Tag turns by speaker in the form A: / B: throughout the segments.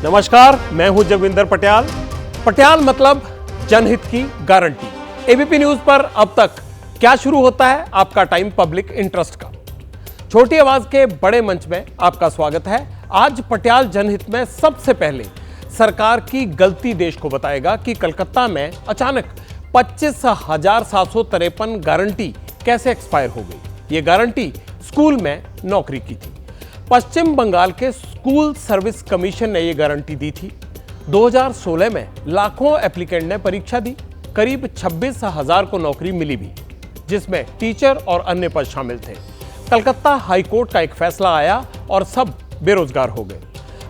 A: नमस्कार, मैं हूं जगविंदर पटियाल। पटियाल मतलब जनहित की गारंटी। एबीपी न्यूज पर अब तक क्या शुरू होता है आपका टाइम पब्लिक इंटरेस्ट का। छोटी आवाज के बड़े मंच में आपका स्वागत है। आज पटियाल जनहित में सबसे पहले सरकार की गलती देश को बताएगा कि कलकत्ता में अचानक 25,753 गारंटी कैसे एक्सपायर हो गई। ये गारंटी स्कूल में नौकरी की थी। पश्चिम बंगाल के स्कूल सर्विस कमीशन ने यह गारंटी दी थी। 2016 में लाखों एप्लीकेंट ने परीक्षा दी, करीब 26,000 को नौकरी मिली भी, जिसमें टीचर और अन्य पद शामिल थे। कलकत्ता हाईकोर्ट का एक फैसला आया और सब बेरोजगार हो गए।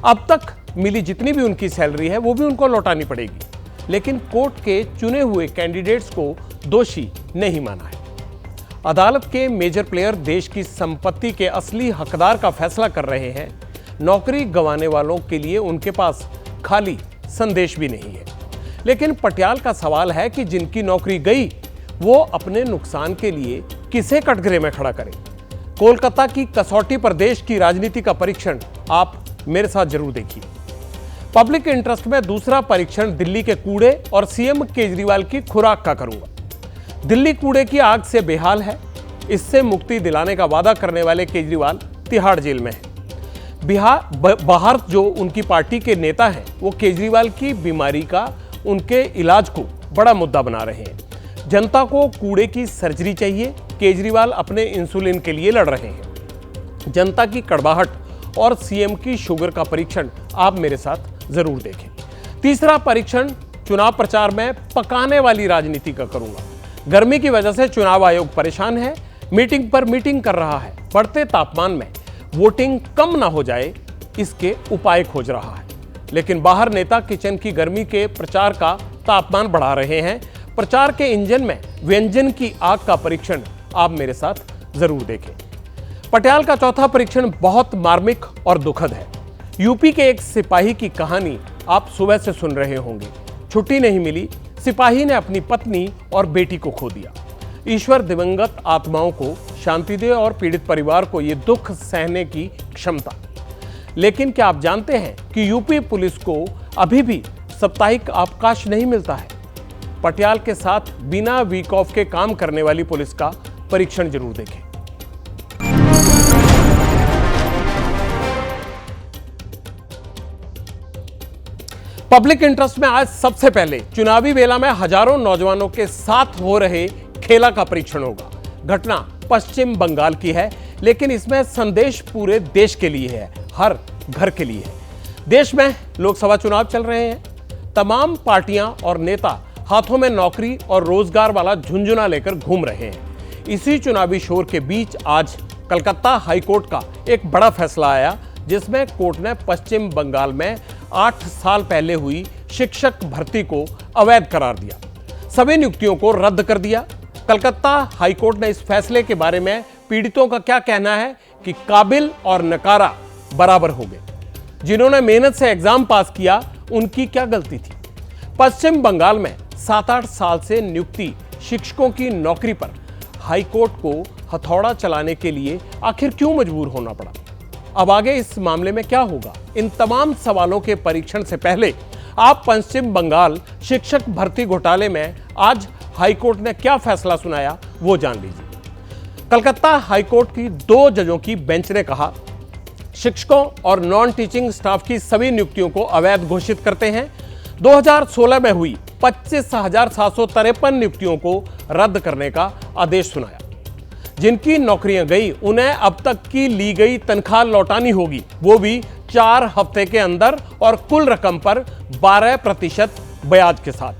A: अब तक मिली जितनी भी उनकी सैलरी है वो भी उनको लौटानी पड़ेगी, लेकिन कोर्ट के चुने हुए कैंडिडेट्स को दोषी नहीं माना है। अदालत के मेजर प्लेयर देश की संपत्ति के असली हकदार का फैसला कर रहे हैं। नौकरी गंवाने वालों के लिए उनके पास खाली संदेश भी नहीं है। लेकिन पटियाल का सवाल है कि जिनकी नौकरी गई वो अपने नुकसान के लिए किसे कटघरे में खड़ा करें। कोलकाता की कसौटी पर देश की राजनीति का परीक्षण आप मेरे साथ जरूर देखिए। पब्लिक इंटरेस्ट में दूसरा परीक्षण दिल्ली के कूड़े और सीएम केजरीवाल की खुराक का करूंगा। दिल्ली कूड़े की आग से बेहाल है। इससे मुक्ति दिलाने का वादा करने वाले केजरीवाल तिहाड़ जेल में है। बाहर जो उनकी पार्टी के नेता हैं वो केजरीवाल की बीमारी का उनके इलाज को बड़ा मुद्दा बना रहे हैं। जनता को कूड़े की सर्जरी चाहिए, केजरीवाल अपने इंसुलिन के लिए लड़ रहे हैं। जनता की कड़वाहट और सीएम की शुगर का परीक्षण आप मेरे साथ जरूर देखें। तीसरा परीक्षण चुनाव प्रचार में पकाने वाली राजनीति का करूंगा। गर्मी की वजह से चुनाव आयोग परेशान है, मीटिंग पर मीटिंग कर रहा है। बढ़ते तापमान में वोटिंग कम ना हो जाए इसके उपाय खोज रहा है। लेकिन बाहर नेता किचन की गर्मी के प्रचार का तापमान बढ़ा रहे हैं। प्रचार के इंजन में व्यंजन की आग का परीक्षण आप मेरे साथ जरूर देखें। पटियाल का चौथा परीक्षण बहुत मार्मिक और दुखद है। यूपी के एक सिपाही की कहानी आप सुबह से सुन रहे होंगे। छुट्टी नहीं मिली, सिपाही ने अपनी पत्नी और बेटी को खो दिया। ईश्वर दिवंगत आत्माओं को शांति दे और पीड़ित परिवार को यह दुख सहने की क्षमता। लेकिन क्या आप जानते हैं कि यूपी पुलिस को अभी भी साप्ताहिक अवकाश नहीं मिलता है। पटियाल के साथ बिना वीक ऑफ के काम करने वाली पुलिस का परीक्षण जरूर देखें। पब्लिक इंटरेस्ट में आज सबसे पहले चुनावी बेला में हजारों नौजवानों के साथ हो रहे खेला का परीक्षण होगा। घटना पश्चिम बंगाल की है, लेकिन इसमें संदेश पूरे देश के लिए है, हर घर के लिए है। देश में लोकसभा चुनाव चल रहे हैं। तमाम पार्टियां और नेता हाथों में नौकरी और रोजगार वाला झुंझुना लेकर घूम रहे हैं। इसी चुनावी शोर के बीच आज कलकत्ता हाईकोर्ट का एक बड़ा फैसला आया, जिसमें कोर्ट ने पश्चिम बंगाल में 8 साल पहले हुई शिक्षक भर्ती को अवैध करार दिया। सभी नियुक्तियों को रद्द कर दिया। कलकत्ता हाईकोर्ट ने इस फैसले के बारे में पीड़ितों का क्या कहना है कि काबिल और नकारा बराबर हो गए। जिन्होंने मेहनत से एग्जाम पास किया उनकी क्या गलती थी। पश्चिम बंगाल में 7-8 साल से नियुक्ति शिक्षकों की नौकरी पर हाईकोर्ट को हथौड़ा चलाने के लिए आखिर क्यों मजबूर होना पड़ा। अब आगे इस मामले में क्या होगा, इन तमाम सवालों के परीक्षण से पहले आप पश्चिम बंगाल शिक्षक भर्ती घोटाले में आज हाईकोर्ट ने क्या फैसला सुनाया वो जान लीजिए। कलकत्ता हाईकोर्ट की 2 जजों की बेंच ने कहा, शिक्षकों और नॉन टीचिंग स्टाफ की सभी नियुक्तियों को अवैध घोषित करते हैं। 2016 में हुई 25,753 नियुक्तियों को रद्द करने का आदेश सुनाया। जिनकी नौकरियां गई उन्हें अब तक की ली गई तनख्वाह लौटानी होगी, वो भी 4 हफ्ते के अंदर और कुल रकम पर 12% ब्याज के साथ।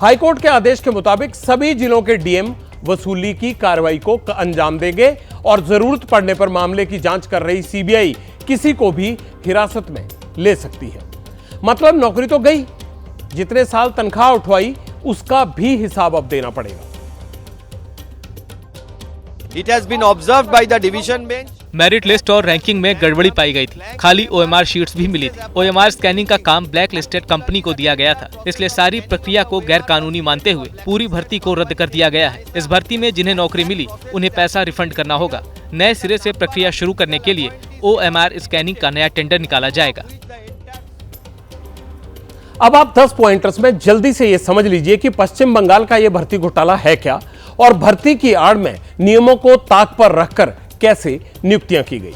A: हाईकोर्ट के आदेश के मुताबिक सभी जिलों के डीएम वसूली की कार्रवाई को अंजाम देंगे और जरूरत पड़ने पर मामले की जांच कर रही सीबीआई किसी को भी हिरासत में ले सकती है। मतलब नौकरी तो गई, जितने साल तनख्वाह उठवाई उसका भी हिसाब अब देना पड़ेगा।
B: It has been observed by the division bench.
C: Merit list और रैंकिंग में गड़बड़ी पाई गई थी। खाली ओएमआर शीट्स भी मिली थी। ओएमआर स्कैनिंग का काम ब्लैक लिस्टेड कंपनी को दिया गया था, इसलिए सारी प्रक्रिया को गैर कानूनी मानते हुए पूरी भर्ती को रद्द कर दिया गया है। इस भर्ती में जिन्हें नौकरी मिली उन्हें पैसा रिफंड करना होगा। नए सिरे से प्रक्रिया शुरू करने के लिए ओएमआर स्कैनिंग का नया टेंडर निकाला जाएगा।
A: अब आप 10 पॉइंटर्स में जल्दी से यह समझ लीजिए कि पश्चिम बंगाल का यह भर्ती घोटाला है क्या और भर्ती की आड़ में नियमों को ताक पर रखकर कैसे नियुक्तियां की गई।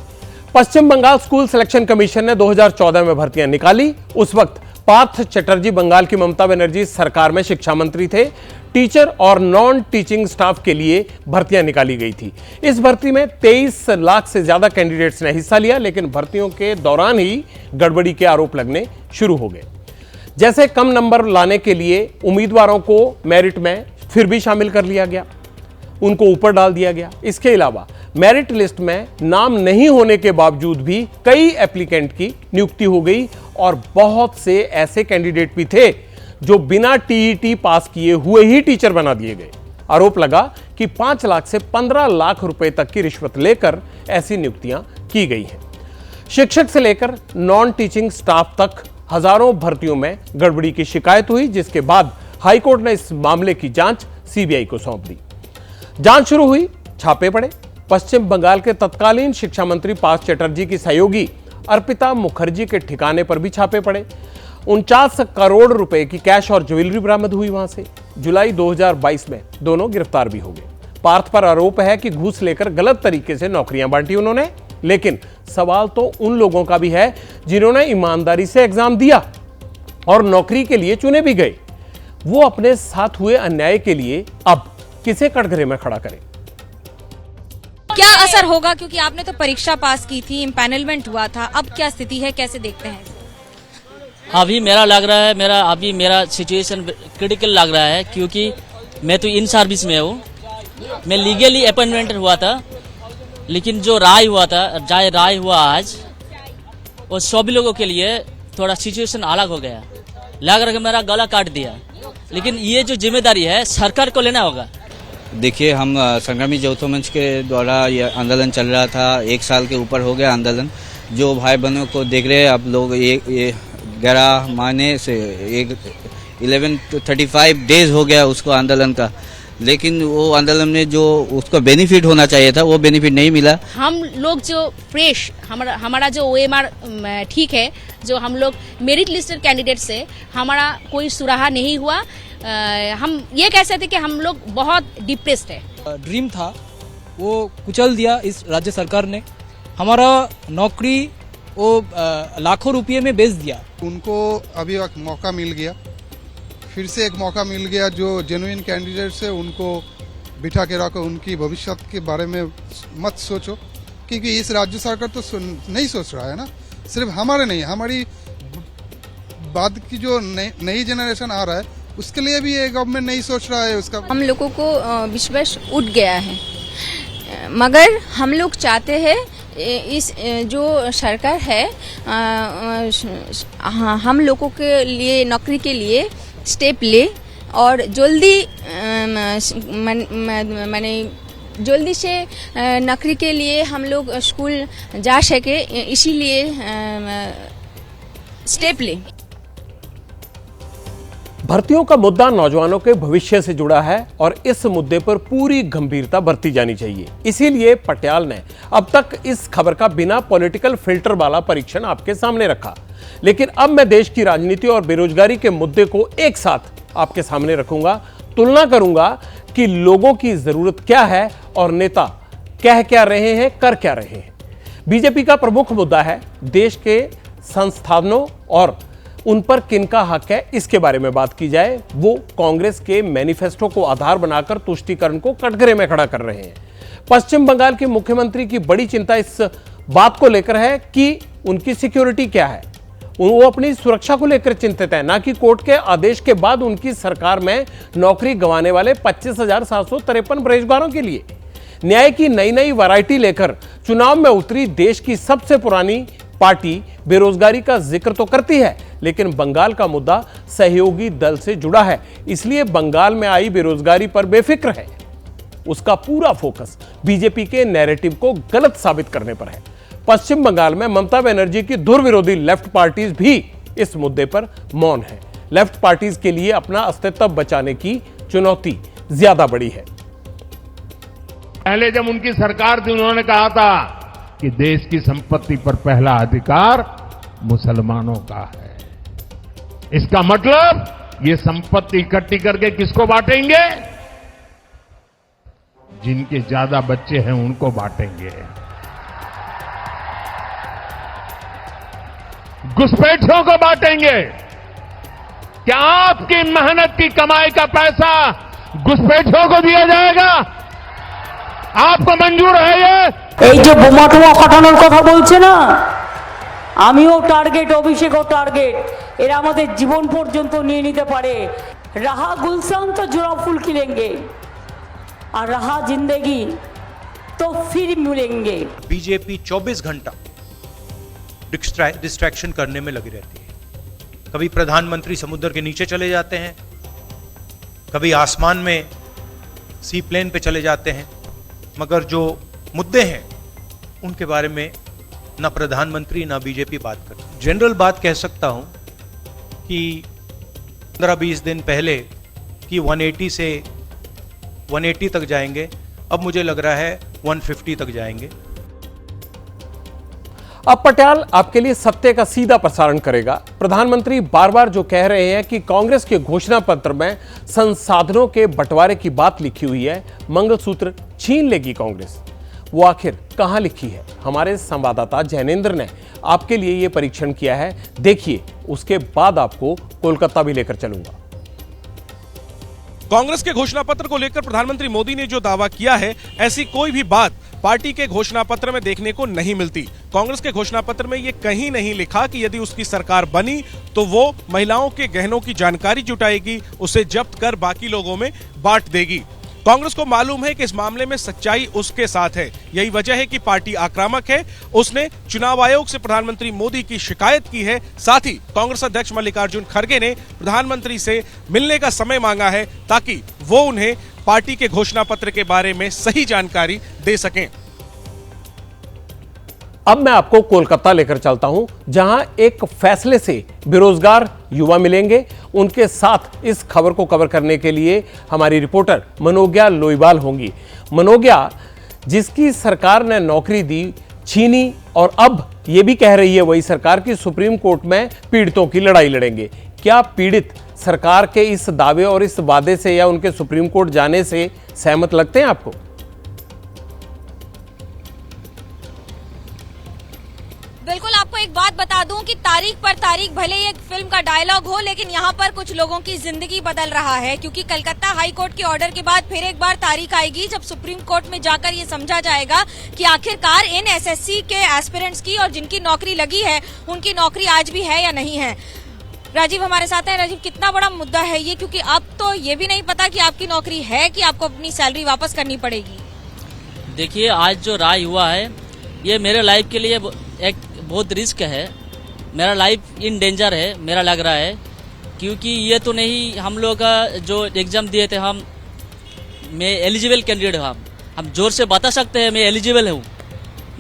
A: पश्चिम बंगाल स्कूल सिलेक्शन कमीशन ने 2014 में भर्तियां निकाली। उस वक्त पार्थ चटर्जी बंगाल की ममता बनर्जी सरकार में शिक्षा मंत्री थे। टीचर और नॉन टीचिंग स्टाफ के लिए भर्तियां निकाली गई थी। इस भर्ती में 23 लाख से ज्यादा कैंडिडेट्स ने हिस्सा लिया, लेकिन भर्तियों के दौरान ही गड़बड़ी के आरोप लगने शुरू हो गए। जैसे कम नंबर लाने के लिए उम्मीदवारों को मेरिट में फिर भी शामिल कर लिया गया, उनको ऊपर डाल दिया गया। इसके अलावा मेरिट लिस्ट में नाम नहीं होने के बावजूद भी कई एप्लीकेंट की नियुक्ति हो गई और बहुत से ऐसे कैंडिडेट भी थे जो बिना टीईटी पास किए हुए ही टीचर बना दिए गए। आरोप लगा कि 5 लाख से 15 लाख रुपए तक की रिश्वत लेकर ऐसी नियुक्तियां की गई हैं। शिक्षक से लेकर नॉन टीचिंग स्टाफ तक हजारों भर्तियों में गड़बड़ी की शिकायत हुई, जिसके बाद हाईकोर्ट ने इस मामले की जांच सीबीआई को सौंप दी। जांच शुरू हुई, छापे पड़े। पश्चिम बंगाल के तत्कालीन शिक्षा मंत्री पार्थ चटर्जी की सहयोगी अर्पिता मुखर्जी के ठिकाने पर भी छापे पड़े। 49 करोड़ रुपए की कैश और ज्वेलरी बरामद हुई वहां से। जुलाई 2022 में दोनों गिरफ्तार भी हो गए। पार्थ पर आरोप है कि घूस लेकर गलत तरीके से नौकरियां बांटी उन्होंने, लेकिन सवाल तो उन लोगों का भी है जिन्होंने ईमानदारी से एग्जाम दिया और नौकरी के लिए चुने भी गए। वो अपने साथ हुए अन्याय के लिए अब किसे कटघरे में खड़ा करें?
D: क्या असर होगा, क्योंकि आपने तो परीक्षा पास की थी, इम्पैनलमेंट हुआ था, अब क्या स्थिति है, कैसे देखते हैं?
E: अभी मेरा लग रहा है मेरा सिचुएशन क्रिटिकल लग रहा है, क्योंकि मैं तो इन सर्विस में हूँ। मैं लीगली अपॉइंटमेंट हुआ था, लेकिन जो राय हुआ आज, वो सभी लोगों के लिए थोड़ा सिचुएशन अलग हो गया। लग रहा है कि मेरा गला काट दिया, लेकिन ये जो जिम्मेदारी है सरकार को लेना होगा।
F: देखिए, हम संग्रामी यौथ मंच के द्वारा ये आंदोलन चल रहा था, 1 साल के ऊपर हो गया आंदोलन। जो भाई बहनों को देख रहे हैं आप लोग, ये 11 महीने से 11 to 35 डेज हो गया उसको आंदोलन का, लेकिन वो आंदोलन में जो उसको बेनिफिट होना चाहिए था वो बेनिफिट नहीं मिला।
D: हम लोग जो फ्रेश हमारा जो OMR ठीक है, जो हम लोग मेरिट लिस्टेड कैंडिडेट से हमारा कोई सुराहा नहीं हुआ। हम ये कह सकते कि हम लोग बहुत डिप्रेस्ड है।
G: ड्रीम था वो कुचल दिया इस राज्य सरकार ने। हमारा नौकरी वो लाखों रुपये में बेच दिया।
H: उनको अभी एक मौका मिल गया, फिर से एक मौका मिल गया। जो जेन्युइन कैंडिडेट्स है उनको बिठा के रखो, उनकी भविष्य के बारे में मत सोचो, क्योंकि इस राज्य सरकार तो नहीं सोच रहा है ना। सिर्फ हमारे नहीं, हमारी बाद की जो नई जनरेशन आ रहा है उसके लिए भी ये गवर्नमेंट नहीं सोच रहा है उसका।
I: हम लोगों को विश्वास उठ गया है, मगर हम लोग चाहते हैं इस जो सरकार है हम लोगों के लिए नौकरी के लिए स्टेप ले और जल्दी माने जल्दी से नौकरी के लिए हम लोग स्कूल जा सके, इसीलिए स्टेप ले।
A: भर्तियों का मुद्दा नौजवानों के भविष्य से जुड़ा है और इस मुद्दे पर पूरी गंभीरता बरती जानी चाहिए। इसीलिए पटियाल ने अब तक इस खबर का बिना पॉलिटिकल फिल्टर वाला परीक्षण आपके सामने रखा, लेकिन अब मैं देश की राजनीति और बेरोजगारी के मुद्दे को एक साथ आपके सामने रखूंगा, तुलना करूंगा कि लोगों की जरूरत क्या है और नेता कह क्या रहे हैं, कर क्या रहे हैं। बीजेपी का प्रमुख मुद्दा है देश के संस्थानों और उन पर किनका हक है, इसके बारे में बात की जाए। वो कांग्रेस के मैनिफेस्टो को आधार बनाकर तुष्टीकरण को कटघरे में खड़ा कर रहे हैं। पश्चिम बंगाल के मुख्यमंत्री की बड़ी चिंता इस बात को लेकर है कि उनकी सिक्योरिटी क्या है। वो अपनी सुरक्षा को लेकर चिंतित है, ना कि कोर्ट के आदेश के बाद उनकी सरकार में नौकरी गंवाने वाले 25,753 बेरोजगारों के लिए। न्याय की नई नई वैरायटी लेकर चुनाव में उतरी देश की सबसे पुरानी पार्टी बेरोजगारी का जिक्र तो करती है, लेकिन बंगाल का मुद्दा सहयोगी दल से जुड़ा है, इसलिए बंगाल में आई बेरोजगारी पर बेफिक्र है। उसका पूरा फोकस बीजेपी के नैरेटिव को गलत साबित करने पर है। पश्चिम बंगाल में ममता बनर्जी की धुर विरोधी लेफ्ट पार्टीज भी इस मुद्दे पर मौन है। लेफ्ट पार्टीज के लिए अपना अस्तित्व बचाने की चुनौती ज्यादा बड़ी है।
J: पहले जब उनकी सरकार थी उन्होंने कहा था कि देश की संपत्ति पर पहला अधिकार मुसलमानों का है। इसका मतलब ये संपत्ति इकट्ठी करके किसको बांटेंगे? जिनके ज्यादा बच्चे हैं उनको बांटेंगे। घुसपैठियों को बांटेंगे। क्या आपकी मेहनत की कमाई का पैसा घुसपैठियों को दिया जाएगा? आपको मंजूर है ये?
K: এই যে বোমা টোমা ফাটানোর কথা বলছে না, আমিও টার্গেট, অভিষেকও টার্গেট। এরা আমাদের জীবন পর্যন্ত নিয়ে নিতে পারে। রাহা গুলশান তো জোড়া ফুল खिलेंगे और रहा जिंदगी तो फिर मिलेंगे।
L: बीजेपी 24 घंटा डिस्ट्रैक्शन करने में लगी रहती है। कभी प्रधानमंत्री समुद्र के नीचे चले जाते हैं, कभी आसमान में सी प्लेन पे चले जाते हैं, मगर जो मुद्दे हैं उनके बारे में ना प्रधानमंत्री ना बीजेपी बात करती। जनरल बात कह सकता हूं कि 15-20 दिन पहले कि 180 से 180 तक जाएंगे, अब मुझे लग रहा है 150 तक जाएंगे।
A: अब पटियाल आपके लिए सत्य का सीधा प्रसारण करेगा। प्रधानमंत्री बार बार जो कह रहे हैं कि कांग्रेस के घोषणा पत्र में संसाधनों के बंटवारे की बात लिखी हुई है, मंगलसूत्र छीन लेगी कांग्रेस, वो आखिर कहां लिखी है? हमारे संवाददाता जैनेंद्र ने आपके लिए यह परीक्षण किया है, देखिए, उसके बाद आपको कोलकाता भी लेकर चलूंगा।
M: कांग्रेस के घोषणा पत्र को लेकर प्रधानमंत्री मोदी ने जो दावा किया है, ऐसी कोई भी बात पार्टी के घोषणा पत्र में देखने को नहीं मिलती। कांग्रेस के घोषणा पत्र में यह कहीं नहीं लिखा कि यदि उसकी सरकार बनी तो वो महिलाओं के गहनों की जानकारी जुटाएगी, उसे जब्त कर बाकी लोगों में बांट देगी। कांग्रेस को मालूम है कि इस मामले में सच्चाई उसके साथ है। यही वजह है कि पार्टी आक्रामक है। उसने चुनाव आयोग से प्रधानमंत्री मोदी की शिकायत की है। साथ ही कांग्रेस अध्यक्ष मल्लिकार्जुन खड़गे ने प्रधानमंत्री से मिलने का समय मांगा है ताकि वो उन्हें पार्टी के घोषणा पत्र के बारे में सही जानकारी दे सकें।
A: अब मैं आपको कोलकाता लेकर चलता हूं, जहां एक फैसले से बेरोजगार युवा मिलेंगे। उनके साथ इस खबर को कवर करने के लिए हमारी रिपोर्टर मनोज्ञा लोईवाल होंगी। मनोज्ञा, जिसकी सरकार ने नौकरी दी, छीनी और अब यह भी कह रही है वही सरकार की सुप्रीम कोर्ट में पीड़ितों की लड़ाई लड़ेंगे। क्या पीड़ित सरकार के इस दावे और इस वादे से या उनके सुप्रीम कोर्ट जाने से सहमत लगते हैं आपको?
N: बिल्कुल, आपको एक बात बता दूं कि तारीख पर तारीख भले ही एक फिल्म का डायलॉग हो, लेकिन यहाँ पर कुछ लोगों की जिंदगी बदल रहा है, क्योंकि कलकत्ता हाई कोर्ट के ऑर्डर के बाद फिर एक बार तारीख आएगी जब सुप्रीम कोर्ट में जाकर ये समझा जाएगा कि आखिरकार इन एसएससी के एस्पिरेंट्स की और जिनकी नौकरी लगी है उनकी नौकरी आज भी है या नहीं है। राजीव हमारे साथ है। राजीव, कितना बड़ा मुद्दा है ये, क्योंकि अब तो ये भी नहीं पता कि आपकी नौकरी है कि आपको अपनी सैलरी वापस करनी पड़ेगी।
E: देखिए, आज जो राय हुआ है ये मेरे लाइफ के लिए एक बहुत रिस्क है। मेरा लाइफ इन डेंजर है, मेरा लग रहा है, क्योंकि ये तो नहीं, हम लोग का जो एग्जाम दिए थे, मैं एलिजिबल कैंडिडेट हूँ। हम जोर से बता सकते हैं मैं एलिजिबल हूँ।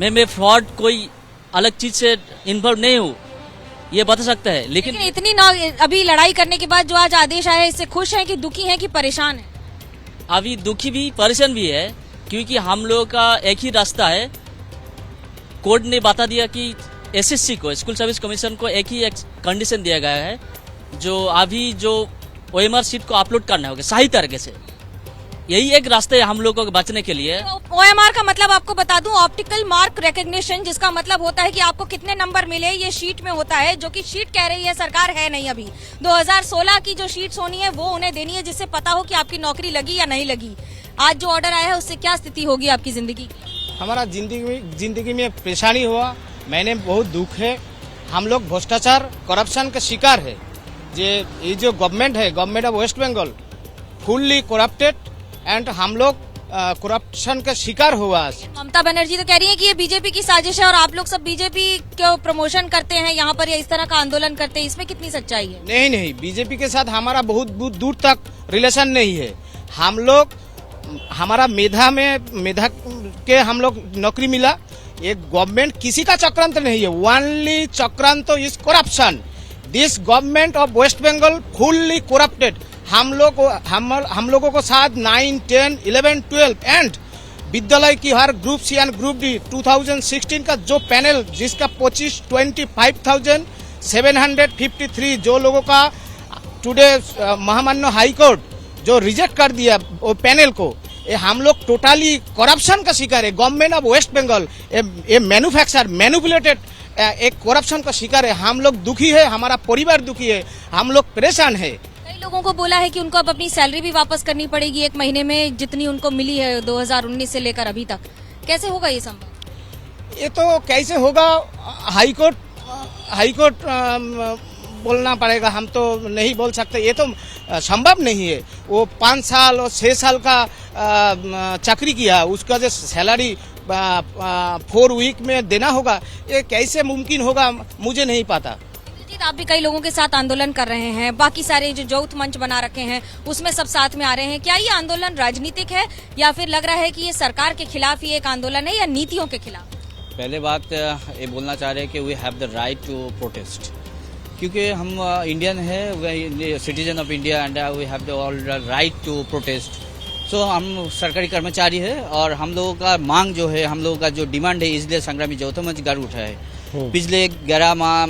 E: मैं फ्रॉड कोई अलग चीज से इन्वॉल्व नहीं हूँ, ये बता सकता है। लेकिन
N: इतनी अभी लड़ाई करने के बाद जो आज आदेश आया है, इससे खुश हैं कि दुखी हैं कि परेशान हैं?
E: अभी दुखी भी परेशान भी है, क्योंकि हम लोग का एक ही रास्ता है। कोर्ट ने बता दिया कि एसएससी को, स्कूल सर्विस कमीशन को एक ही कंडीशन दिया गया है, जो अभी जो ओएमआर शीट को अपलोड करना होगा सही तरीके से। यही एक रास्ता है हम लोगों को बचने के लिए।
N: ओएमआर का मतलब आपको बता दूं, ऑप्टिकल मार्क रिकॉग्निशन, जिसका मतलब होता है कि आपको कितने नंबर मिले ये शीट में होता है, जो कि शीट कह रही है सरकार है नहीं अभी। 2016 की जो शीट्स होनी है वो उन्हें देनी है, जिससे पता हो कि आपकी नौकरी लगी या नहीं लगी। आज जो ऑर्डर आया है उससे क्या स्थिति होगी आपकी जिंदगी की?
O: हमारा जिंदगी में परेशानी हुआ, मैंने बहुत दुख है। हम लोग भ्रष्टाचार करप्शन का शिकार है। ये जो गवर्नमेंट है, government of waste Bengal, fully corrupted and हम लोग करप्शन का शिकार हुआ।
N: ममता बनर्जी तो कह रही है कि ये बीजेपी की साजिश है और आप लोग सब बीजेपी को प्रमोशन करते हैं यहाँ पर या इस तरह का आंदोलन करते हैं, इसमें कितनी सच्चाई है?
O: नहीं, बीजेपी के साथ हमारा बहुत दूर तक रिलेशन नहीं है। हम लोग, हमारा मेधा के हम लोग नौकरी मिला। एक गवर्नमेंट किसी का चक्रांत नहीं है, ओनली चक्रांत is corruption. This government of waste Bengal fully corrupted. हम लोगों को साथ 9, 10, 11, 12 एंड विद्यालय की हर group C and group D 2016 का जो पैनल, जिसका 25,000 753 जो लोगों का टुडे महामान्य हाई कोर्ट जो रिजेक्ट कर दिया वो पैनल को, ये हम लोग टोटली करप्शन का शिकार है। गवर्नमेंट ऑफ वेस्ट बंगाल ये मैन्युफैक्चर मैनिपुलेटेड एक करप्शन का शिकार है। हम लोग दुखी है, हमारा परिवार दुखी है, हम लोग परेशान है।
N: कई लोगों को बोला है कि उनको अब अपनी सैलरी भी वापस करनी पड़ेगी 1 महीने में, जितनी उनको मिली है 2019 से लेकर अभी तक। कैसे होगा ये संभव?
O: ये तो कैसे होगा, हाई कोर्ट बोलना पड़ेगा, हम तो नहीं बोल सकते। ये तो संभव नहीं है। वो 5 साल और 6 साल का चाकरी किया, उसका जो सैलरी 4 वीक में देना होगा, ये कैसे मुमकिन होगा मुझे नहीं पता।
N: आप भी कई लोगों के साथ आंदोलन कर रहे हैं, बाकी सारे जो यौथ मंच बना रखे हैं उसमें सब साथ में आ रहे हैं। क्या ये आंदोलन राजनीतिक है या फिर लग रहा है कि ये सरकार के खिलाफ ही एक आंदोलन है या नीतियों के खिलाफ?
F: पहले बात ये बोलना चाह रहे हैं कि we have the right to protest, क्योंकि हम इंडियन है, citizen of India, and we have the all right to protest. So हम सरकारी कर्मचारी है और हम लोगों का मांग जो है, हम लोगों का जो डिमांड है, इसलिए संग्रामी यौथ मंच गढ़ उठा है। पिछले 11 माह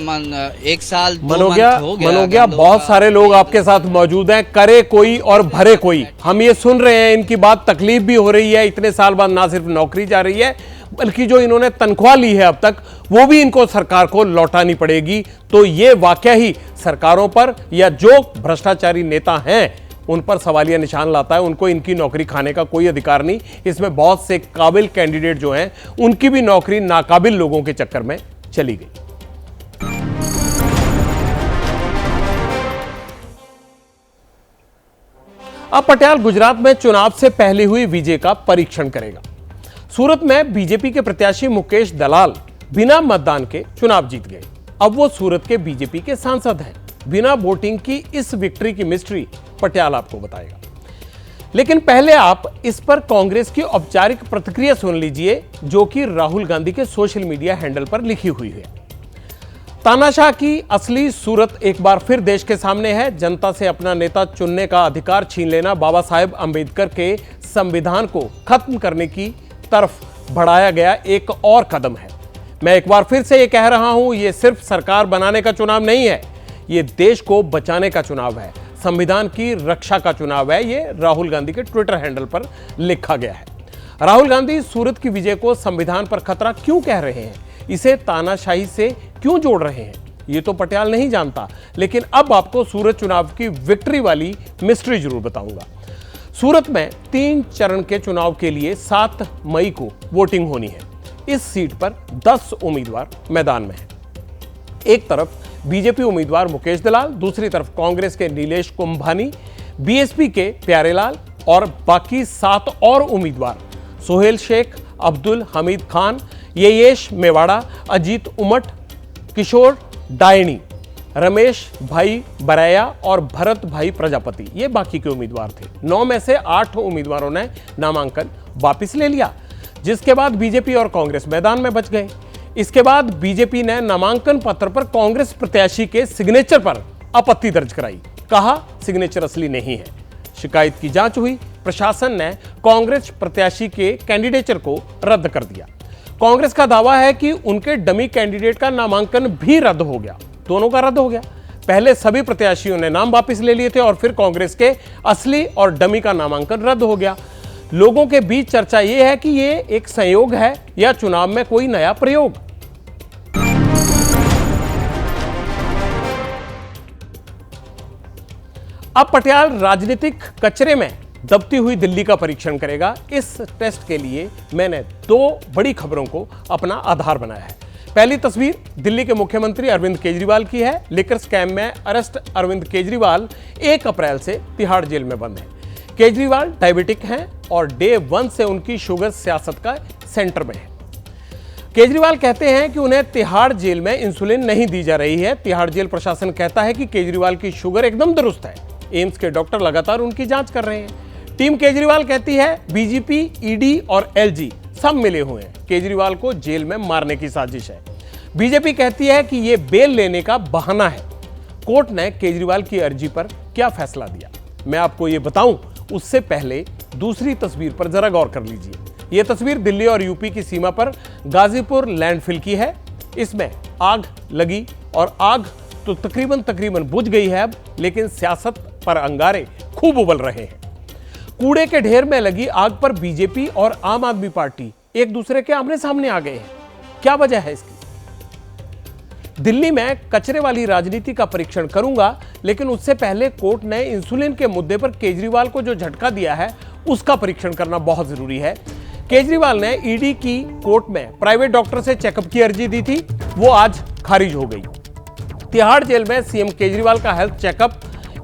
F: 1 साल 2 मंथ हो गया।
A: बहुत सारे लोग आपके साथ मौजूद हैं, करे कोई और भरे कोई। हम ये सुन रहे हैं, इनकी बात तकलीफ भी हो रही है। इतने साल बाद ना सिर्फ नौकरी जा रही है, बल्कि जो इन्होंने तनख्वाह ली है अब तक, वो भी इनको सरकार को लौटानी पड़ेगी। तो ये वाकया ही सरकारों पर या जो भ्रष्टाचारी नेता हैं उन पर सवालिया निशान लाता है। उनको इनकी नौकरी खाने का कोई अधिकार नहीं। इसमें बहुत से काबिल कैंडिडेट जो हैं, उनकी भी नौकरी नाकाबिल लोगों के चक्कर में चली गई। अब पटियाला गुजरात में चुनाव से पहले हुई विजय का परीक्षण करेगा। सूरत में बीजेपी के प्रत्याशी मुकेश दलाल बिना मतदान के चुनाव जीत गए। अब वो सूरत के बीजेपी के सांसद हैं। बिना वोटिंग की इस विक्ट्री की मिस्ट्री पटियाला आपको बताएगा। लेकिन पहले आप इस पर कांग्रेस की औपचारिक प्रतिक्रिया सुन लीजिए, जो कि राहुल गांधी के सोशल मीडिया हैंडल पर लिखी हुई है। तानाशाह की असली सूरत एक बार फिर देश के सामने है। जनता से अपना नेता चुनने का अधिकार छीन लेना बाबा साहेब अंबेडकर के संविधान को खत्म करने की तरफ बढ़ाया गया एक और कदम है। मैं एक बार फिर से ये कह रहा हूं, ये सिर्फ सरकार बनाने का चुनाव नहीं है, ये देश को बचाने का चुनाव है, संविधान की रक्षा का चुनाव है। ये राहुल गांधी के ट्विटर हैंडल पर लिखा गया है। राहुल गांधी सूरत की विजय को संविधान पर खतरा क्यों कह रहे हैं, इसे तानाशाही से क्यों जोड़ रहे हैं, ये तो पटियाला नहीं जानता। लेकिन अब आपको सूरत चुनाव की विक्ट्री वाली मिस्ट्री जरूर बताऊंगा। सूरत में 3 चरण के चुनाव के लिए 7 मई को वोटिंग होनी है। इस सीट पर 10 उम्मीदवार मैदान में हैं। एक तरफ बीजेपी उम्मीदवार मुकेश दलाल, दूसरी तरफ कांग्रेस के नीलेश कुंभानी, बीएसपी के प्यारेलाल और बाकी 7 और उम्मीदवार सोहेल शेख, अब्दुल हमीद खान, येयेश मेवाड़ा, अजीत उमट, किशोर डायनी, रमेश भाई बरैया और भरत भाई प्रजापति, ये बाकी के उम्मीदवार थे। 9 में से 8 उम्मीदवारों ने नामांकन वापस ले लिया, जिसके बाद बीजेपी और कांग्रेस मैदान में बच गए। इसके बाद बीजेपी ने नामांकन पत्र पर कांग्रेस प्रत्याशी के सिग्नेचर पर आपत्ति दर्ज कराई। कहा सिग्नेचर असली नहीं है। शिकायत की जांच हुई। प्रशासन ने कांग्रेस प्रत्याशी के कैंडिडेचर को रद्द कर दिया। कांग्रेस का दावा है कि उनके डमी कैंडिडेट का नामांकन भी रद्द हो गया। दोनों का रद्द हो गया। पहले सभी प्रत्याशियों ने नाम वापस ले लिए थे और फिर कांग्रेस के असली और डमी का नामांकन रद्द हो गया। लोगों के बीच चर्चा यह है कि यह एक संयोग है या चुनाव में कोई नया प्रयोग। अब पटियाला राजनीतिक कचरे में दबती हुई दिल्ली का परीक्षण करेगा। इस टेस्ट के लिए मैंने 2 बड़ी खबरों को अपना आधार बनाया है। पहली तस्वीर दिल्ली के मुख्यमंत्री अरविंद केजरीवाल की है। लिकर स्कैम में अरेस्ट अरविंद केजरीवाल 1 अप्रैल से तिहाड़ जेल में बंद है। केजरीवाल डायबिटिक हैं और डे 1 से उनकी शुगर सियासत का सेंटर में है। केजरीवाल कहते हैं कि उन्हें तिहाड़ जेल में इंसुलिन नहीं दी जा रही है। तिहाड़ जेल प्रशासन कहता है कि केजरीवाल की शुगर एकदम दुरुस्त है। एम्स के डॉक्टर लगातार उनकी जांच कर रहे हैं। टीम केजरीवाल कहती है बीजेपी, ईडी और एलजी सब मिले हुए हैं। केजरीवाल को जेल में मारने की साजिश है। बीजेपी कहती है कि यह बेल लेने का बहाना है। कोर्ट ने केजरीवाल की अर्जी पर क्या फैसला दिया, मैं आपको यह बताऊं उससे पहले दूसरी तस्वीर पर जरा गौर कर लीजिए। यह तस्वीर दिल्ली और यूपी की सीमा पर गाजीपुर लैंडफिल की है। इसमें आग लगी और आग तो तकरीबन बुझ गई है अब, लेकिन सियासत पर अंगारे खूब उबल रहे हैं। कूड़े के ढेर में लगी आग पर बीजेपी और आम आदमी पार्टी एक दूसरे के आमने सामने आ गए हैं। क्या वजह है इसकी? दिल्ली में कचरे वाली राजनीति का परीक्षण करूंगा, लेकिन उससे पहले कोर्ट ने इंसुलिन के मुद्दे पर केजरीवाल को जो झटका दिया है उसका परीक्षण करना बहुत जरूरी है। केजरीवाल ने ईडी की कोर्ट में प्राइवेट डॉक्टर से चेकअप की अर्जी दी थी, वो आज खारिज हो गई। तिहाड़ जेल में सीएम केजरीवाल का हेल्थ चेकअप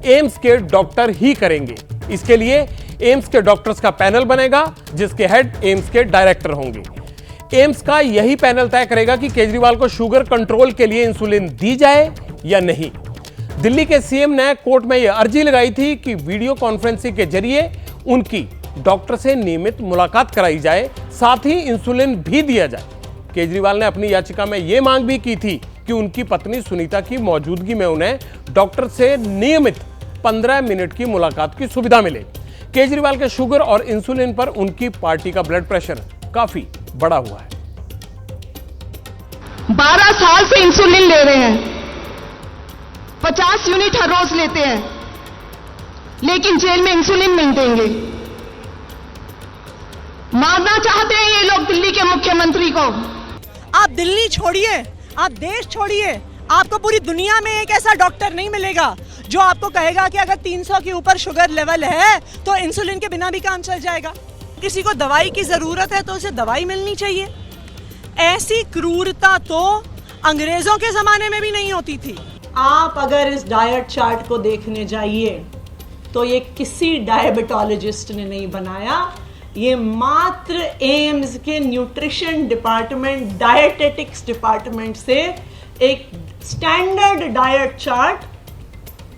A: एम्स के डॉक्टर ही करेंगे। इसके लिए एम्स के डॉक्टर्स का पैनल बनेगा, जिसके हेड एम्स के डायरेक्टर होंगे। एम्स का यही पैनल तय करेगा कि केजरीवाल को शुगर कंट्रोल के लिए इंसुलिन दी जाए या नहीं। दिल्ली के सीएम ने कोर्ट में यह अर्जी लगाई थी कि वीडियो कॉन्फ्रेंसिंग के जरिए उनकी डॉक्टर से नियमित मुलाकात कराई जाए, साथ ही इंसुलिन भी दिया जाए। केजरीवाल ने अपनी याचिका में यह मांग भी की थी कि उनकी पत्नी सुनीता की मौजूदगी में उन्हें डॉक्टर से नियमित 15 मिनट की मुलाकात की सुविधा मिले। केजरीवाल के शुगर और इंसुलिन पर उनकी पार्टी का ब्लड प्रेशर काफी बढ़ा हुआ है।
P: 12 साल से इंसुलिन ले रहे हैं, 50 यूनिट हर रोज लेते हैं, लेकिन जेल में इंसुलिन नहीं देंगे। मारना चाहते हैं ये लोग दिल्ली के मुख्यमंत्री को।
Q: आप दिल्ली छोड़िए, आप देश छोड़िए, आपको पूरी दुनिया में एक ऐसा डॉक्टर नहीं मिलेगा जो आपको कहेगा कि अगर 300 के ऊपर शुगर लेवल है तो इंसुलिन के बिना भी काम चल जाएगा। किसी को दवाई की जरूरत है तो उसे दवाई मिलनी चाहिए। ऐसी क्रूरता तो अंग्रेजों के जमाने में भी नहीं होती थी।
R: आप अगर इस डाइट चार्ट को देखने जाइए तो ये किसी डायबिटोलॉजिस्ट ने नहीं बनाया, ये मात्र एम्स के न्यूट्रिशन डिपार्टमेंट, डायटेटिक्स डिपार्टमेंट से एक स्टैंडर्ड डाइट चार्ट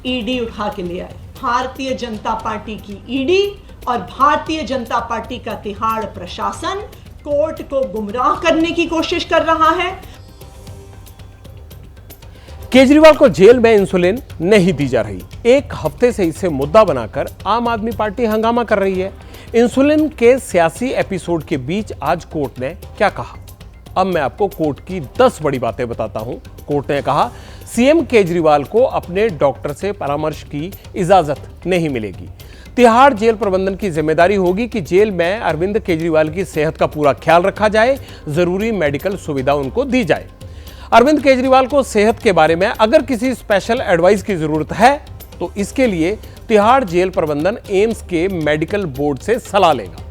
R: ईडी उठा के ले आए। भारतीय जनता पार्टी की ईडी और भारतीय जनता पार्टी का तिहाड़ प्रशासन कोर्ट को गुमराह करने की कोशिश कर रहा है।
A: केजरीवाल को जेल में इंसुलिन नहीं दी जा रही। एक हफ्ते से इसे मुद्दा बनाकर आम आदमी पार्टी हंगामा कर रही है। इंसुलिन के सियासी एपिसोड के बीच आज कोर्ट ने क्या कहा? अब मैं आपको कोर्ट की 10 बड़ी बातें बताता हूं। कोर्ट ने कहा, सीएम केजरीवाल को अपने डॉक्टर से परामर्श की इजाजत नहीं मिलेगी। तिहाड़ जेल प्रबंधन की जिम्मेदारी होगी कि जेल में अरविंद केजरीवाल की सेहत का पूरा ख्याल रखा जाए, जरूरी मेडिकल सुविधा उनको दी जाए। अरविंद केजरीवाल को सेहत के बारे में अगर किसी स्पेशल एडवाइस की जरूरत है तो इसके लिए तिहाड़ जेल प्रबंधन एम्स के मेडिकल बोर्ड से सलाह लेगा।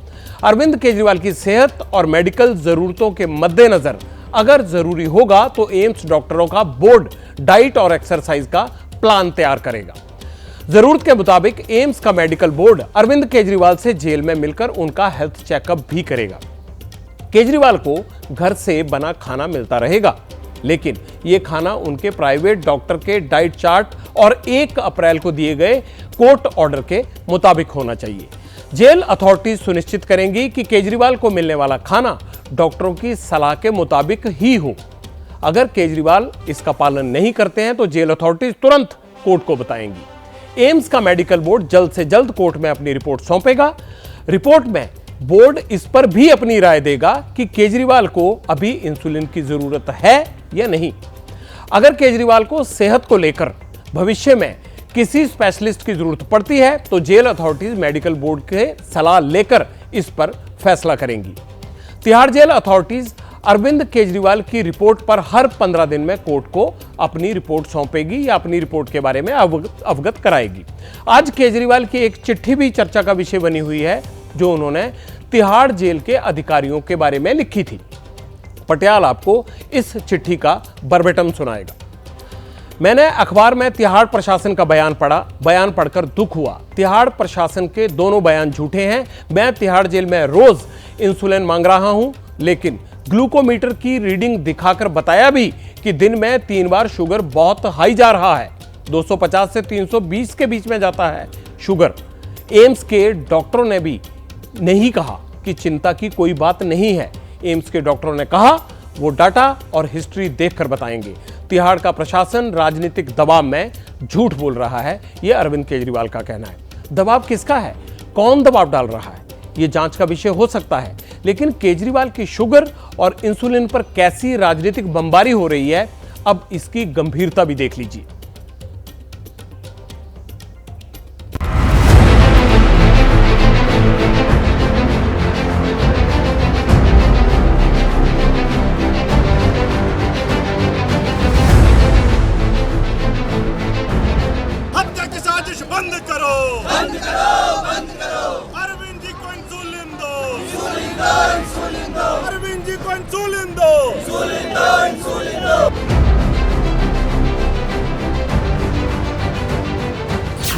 A: अरविंद केजरीवाल की सेहत और मेडिकल जरूरतों के मद्देनजर अगर जरूरी होगा तो एम्स डॉक्टरों का बोर्ड डाइट और एक्सरसाइज का प्लान तैयार करेगा। जरूरत के मुताबिक एम्स का मेडिकल बोर्ड अरविंद केजरीवाल से जेल में मिलकर उनका हेल्थ चेकअप भी करेगा। केजरीवाल को घर से बना खाना मिलता रहेगा, लेकिन यह खाना उनके प्राइवेट डॉक्टर के डाइट चार्ट और 1 अप्रैल को दिए गए कोर्ट ऑर्डर के मुताबिक होना चाहिए। जेल अथॉरिटीज सुनिश्चित करेंगी कि केजरीवाल को मिलने वाला खाना डॉक्टरों की सलाह के मुताबिक ही हो। अगर केजरीवाल इसका पालन नहीं करते हैं तो जेल अथॉरिटीज तुरंत कोर्ट को बताएंगी। एम्स का मेडिकल बोर्ड जल्द से जल्द कोर्ट में अपनी रिपोर्ट सौंपेगा। रिपोर्ट में बोर्ड इस पर भी अपनी राय देगा कि केजरीवाल को अभी इंसुलिन की जरूरत है या नहीं। अगर केजरीवाल को सेहत को लेकर भविष्य में किसी स्पेशलिस्ट की जरूरत पड़ती है तो जेल अथॉरिटीज मेडिकल बोर्ड के सलाह लेकर इस पर फैसला करेंगी। तिहाड़ जेल अथॉरिटीज अरविंद केजरीवाल की रिपोर्ट पर हर 15 दिन में कोर्ट को अपनी रिपोर्ट सौंपेगी या अपनी रिपोर्ट के बारे में अवगत कराएगी। आज केजरीवाल की एक चिट्ठी भी चर्चा का विषय बनी हुई है जो उन्होंने तिहाड़ जेल के अधिकारियों के बारे में लिखी थी। पटियाल आपको इस चिट्ठी का वर्बेटम सुनाएगा। मैंने अखबार में तिहाड़ प्रशासन का बयान पढ़ा। बयान पढ़कर दुख हुआ। तिहाड़ प्रशासन के दोनों बयान झूठे हैं। मैं तिहाड़ जेल में रोज इंसुलिन मांग रहा हूं, लेकिन ग्लूकोमीटर की रीडिंग दिखाकर बताया भी कि दिन में 3 बार शुगर बहुत हाई जा रहा है। 250 से 320 के बीच में जाता है शुगर। एम्स के डॉक्टरों ने भी नहीं कहा कि चिंता की कोई बात नहीं है। एम्स के डॉक्टरों ने कहा वो डाटा और हिस्ट्री देखकर बताएंगे। तिहाड़ का प्रशासन राजनीतिक दबाव में झूठ बोल रहा है, यह अरविंद केजरीवाल का कहना है। दबाव किसका है? कौन दबाव डाल रहा है? यह जांच का विषय हो सकता है, लेकिन केजरीवाल की शुगर और इंसुलिन पर कैसी राजनीतिक बमबारी हो रही है, अब इसकी गंभीरता भी देख लीजिए।
S: हत्या की साजिश बंद करो, बंद करो, बंद करो। अरविंद जी को इंसुलिन दो, इंसुलिन दो, इंसुलिन दो। अरविंद जी को इंसुलिन दो, इंसुलिन दो, इंसुलिन दो।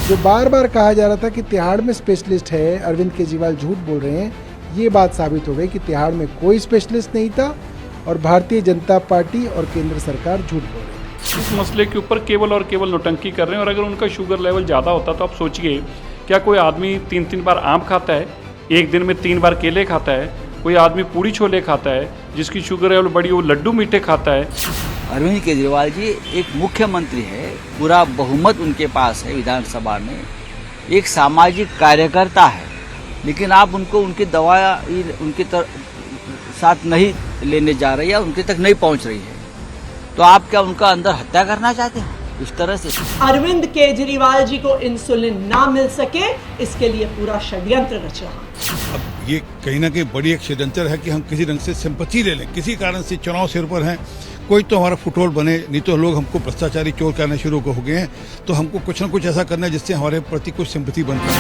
T: जो बार बार कहा जा रहा था कि तिहाड़ में स्पेशलिस्ट है, अरविंद केजरीवाल झूठ बोल रहे हैं, ये बात साबित हो गई कि तिहाड़ में कोई स्पेशलिस्ट नहीं था और भारतीय जनता पार्टी और केंद्र सरकार झूठ बोल रही है।
U: इस मसले के ऊपर केवल और केवल नौटंकी कर रहे हैं। और अगर उनका शुगर लेवल ज़्यादा होता तो आप सोचिए, क्या कोई आदमी 3-3 बार आम खाता है, एक दिन में 3 बार केले खाता है, कोई आदमी पूड़ी छोले खाता है, जिसकी शुगर लेवल बड़ी वो लड्डू मीठे खाता है।
F: अरविंद केजरीवाल जी एक मुख्यमंत्री है, पूरा बहुमत उनके पास है विधानसभा में, एक सामाजिक कार्यकर्ता है, लेकिन आप उनको उनकी दवा उनके साथ नहीं लेने जा रही है, उनके तक नहीं पहुंच रही है, तो आप क्या उनका अंदर हत्या करना चाहते हैं इस तरह से?
R: अरविंद केजरीवाल जी को इंसुलिन ना मिल सके, इसके लिए पूरा षड्यंत्र रच रहा है।
V: अब ये कहीं ना कहीं बड़ी एक षड्यंत्र है कि हम किसी रंग से सिंपैथी ले लें, किसी कारण से चुनाव सिर पर हैं, कोई तो हमारा फुटहोल बने, नहीं तो लोग हमको भ्रष्टाचारी चोर करना शुरू हो गए हैं, तो हमको कुछ न कुछ ऐसा करना है जिससे हमारे प्रति कुछ सिंपैथी बन पाए।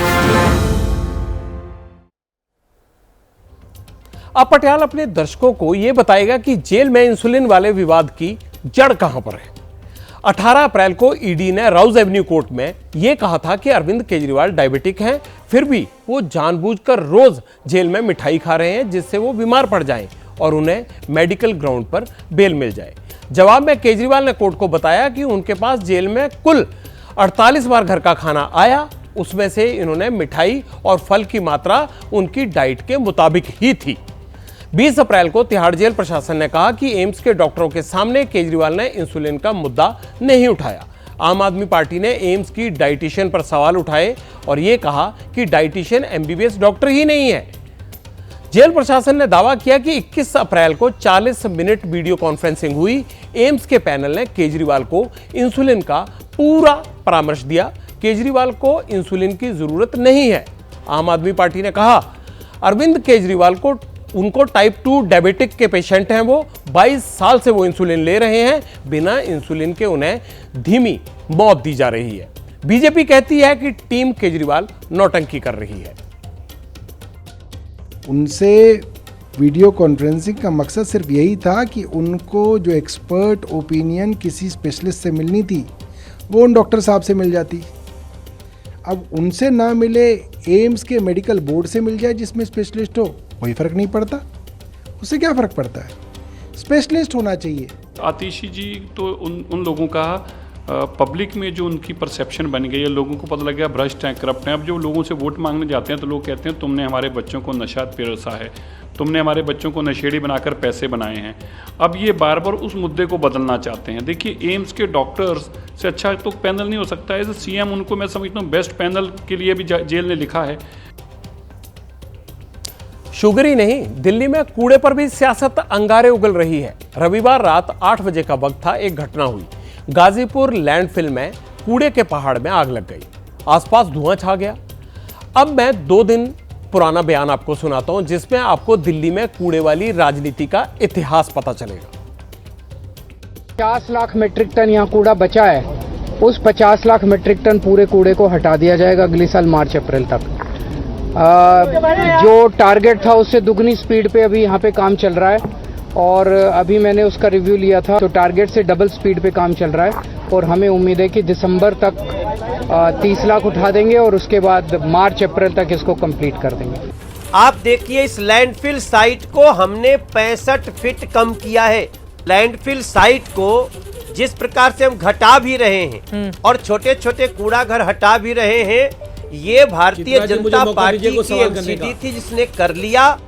A: अब पटियाला अपने दर्शकों को यह बताएगा कि जेल में इंसुलिन वाले विवाद की जड़ कहां पर है। 18 अप्रैल को ईडी ने राउज एवेन्यू कोर्ट में यह कहा था कि अरविंद केजरीवाल डायबिटिक हैं, फिर भी वो जानबूझकर रोज जेल में मिठाई खा रहे हैं जिससे वो बीमार पड़ जाएं और उन्हें मेडिकल ग्राउंड पर बेल मिल जाए। जवाब में केजरीवाल ने कोर्ट को बताया कि उनके पास जेल में कुल 48 बार घर का खाना आया, उसमें से इन्होंने मिठाई और फल की मात्रा उनकी डाइट के मुताबिक ही थी। 20 अप्रैल को तिहाड़ जेल प्रशासन ने कहा कि एम्स के डॉक्टरों के सामने केजरीवाल ने इंसुलिन का मुद्दा नहीं उठाया। आम आदमी पार्टी ने एम्स की डाइटिशियन पर सवाल उठाए और यह कहा कि डाइटिशियन एमबीबीएस डॉक्टर ही नहीं है। जेल प्रशासन ने दावा किया कि 21 अप्रैल को 40 मिनट वीडियो कॉन्फ्रेंसिंग हुई। एम्स के पैनल ने केजरीवाल को इंसुलिन का पूरा परामर्श दिया। केजरीवाल को इंसुलिन की जरूरत नहीं है। आम आदमी पार्टी ने कहा अरविंद केजरीवाल को उनको टाइप 2 डायबिटिक के पेशेंट हैं, वो 22 साल से वो इंसुलिन ले रहे हैं, बिना इंसुलिन के उन्हें धीमी मौत दी जा रही है। बीजेपी कहती है कि टीम केजरीवाल नौटंकी कर रही है।
T: उनसे वीडियो कॉन्फ्रेंसिंग का मकसद सिर्फ यही था कि उनको जो एक्सपर्ट ओपिनियन किसी स्पेशलिस्ट से मिलनी थी वो उन डॉक्टर साहब से मिल जाती। अब उनसे ना मिले, एम्स के मेडिकल बोर्ड से मिल जाए जिसमें स्पेशलिस्ट हो, कोई फर्क नहीं पड़ता। उससे क्या फर्क पड़ता है? स्पेशलिस्ट होना चाहिए।
U: आतिशी जी तो उन लोगों का पब्लिक में जो उनकी परसेप्शन बन गई है, लोगों को पता लग गया भ्रष्ट हैं, करप्ट हैं। अब जो लोगों से वोट मांगने जाते हैं तो लोग कहते हैं तुमने हमारे बच्चों को नशा पिरोसा है, तुमने हमारे बच्चों को नशेड़ी बनाकर पैसे बनाए हैं। अब ये बार बार उस मुद्दे को बदलना चाहते हैं। देखिए एम्स के डॉक्टर्स से अच्छा तो पैनल नहीं हो सकता है। सीएम उनको मैं समझता हूँ बेस्ट पैनल के लिए भी जेल ने लिखा है।
A: शुगर ही नहीं, दिल्ली में कूड़े पर भी सियासत अंगारे उगल रही है। रविवार रात 8 बजे का वक्त था, एक घटना हुई। गाजीपुर लैंडफिल में कूड़े के पहाड़ में आग लग गई, आसपास धुआं छा गया। अब मैं 2 दिन पुराना बयान आपको सुनाता हूं जिसमें आपको दिल्ली में कूड़े वाली राजनीति का इतिहास पता चलेगा।
W: 50 लाख मीट्रिक टन यहाँ कूड़ा बचा है, उस 50 लाख मीट्रिक टन पूरे कूड़े को हटा दिया जाएगा अगले साल मार्च अप्रैल तक। जो टारगेट था उससे दुगनी स्पीड पे अभी यहाँ पे काम चल रहा है और अभी मैंने उसका रिव्यू लिया था, तो टारगेट से डबल स्पीड पे काम चल रहा है और हमें उम्मीद है कि दिसंबर तक 30 लाख उठा देंगे और उसके बाद मार्च अप्रैल तक इसको कंप्लीट कर देंगे।
X: आप देखिए इस लैंडफिल साइट को हमने 65 फीट कम किया है। लैंडफिल साइट को जिस प्रकार से हम घटा भी रहे हैं और छोटे छोटे कूड़ा घर हटा भी रहे हैं, ये भारतीय जनता पार्टी की एमसीडी थी जिसने कर लिया।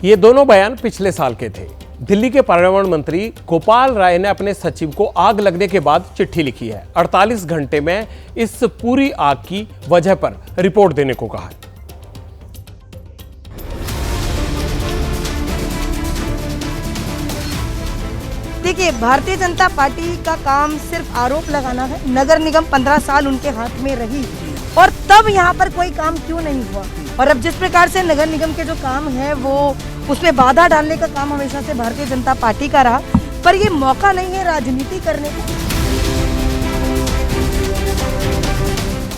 A: ये दोनों बयान पिछले साल के थे। दिल्ली के पर्यावरण मंत्री गोपाल राय ने अपने सचिव को आग लगने के बाद चिट्ठी लिखी है। 48 घंटे में इस पूरी आग की वजह पर रिपोर्ट देने को कहा है।
B: देखिए, भारतीय जनता पार्टी का काम सिर्फ आरोप लगाना है। नगर निगम 15 साल उनके हाथ में रही और तब यहाँ पर कोई काम क्यों नहीं हुआ। और अब जिस प्रकार से नगर निगम के जो काम है वो उसमें बाधा डालने का काम हमेशा से भारतीय जनता पार्टी का रहा, पर ये मौका नहीं है राजनीति करने का।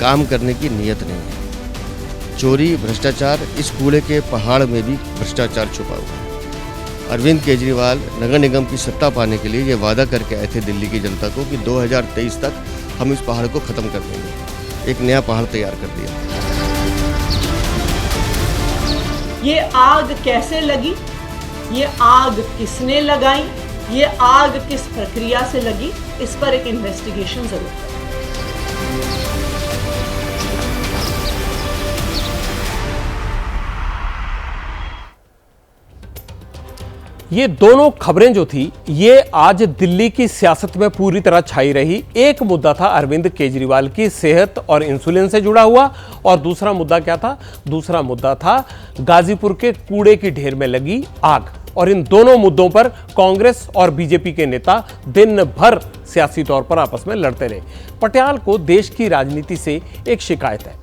C: काम करने की नीयत नहीं है। चोरी, भ्रष्टाचार, इस कूड़े के पहाड़ में भी भ्रष्टाचार छुपा हुआ है। अरविंद केजरीवाल नगर निगम की सत्ता पाने के लिए ये वादा करके आए थे दिल्ली की जनता को कि 2023 तक हम इस पहाड़ को खत्म कर देंगे। एक नया पहाड़ तैयार कर दिया।
R: ये आग कैसे लगी, ये आग किसने लगाई, ये आग किस प्रक्रिया से लगी, इस पर एक इन्वेस्टिगेशन जरूर करें।
A: ये दोनों खबरें जो थी ये आज दिल्ली की सियासत में पूरी तरह छाई रही। एक मुद्दा था अरविंद केजरीवाल की सेहत और इंसुलिन से जुड़ा हुआ, और दूसरा मुद्दा क्या था? दूसरा मुद्दा था गाजीपुर के कूड़े की ढेर में लगी आग। और इन दोनों मुद्दों पर कांग्रेस और बीजेपी के नेता दिन भर सियासी तौर पर आपस में लड़ते रहे। पटियाल को देश की राजनीति से एक शिकायत है,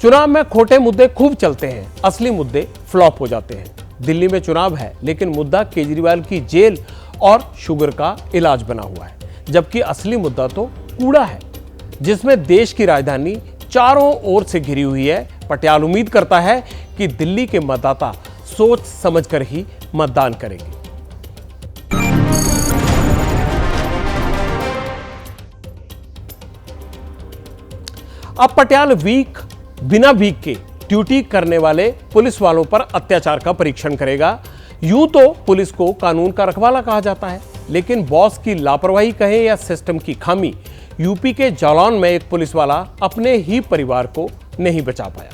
A: चुनाव में खोटे मुद्दे खूब चलते हैं, असली मुद्दे फ्लॉप हो जाते हैं। दिल्ली में चुनाव है लेकिन मुद्दा केजरीवाल की जेल और शुगर का इलाज बना हुआ है, जबकि असली मुद्दा तो कूड़ा है जिसमें देश की राजधानी चारों ओर से घिरी हुई है। पटियाल उम्मीद करता है कि दिल्ली के मतदाता सोच समझकर ही मतदान करेंगे। अब पटियाल बिना वीक के ड्यूटी करने वाले पुलिस वालों पर अत्याचार का परीक्षण करेगा। यूं तो पुलिस को कानून का रखवाला कहा जाता है, लेकिन बॉस की लापरवाही कहें या सिस्टम की खामी, यूपी के जालौन में एक पुलिस वाला अपने ही परिवार को नहीं बचा पाया।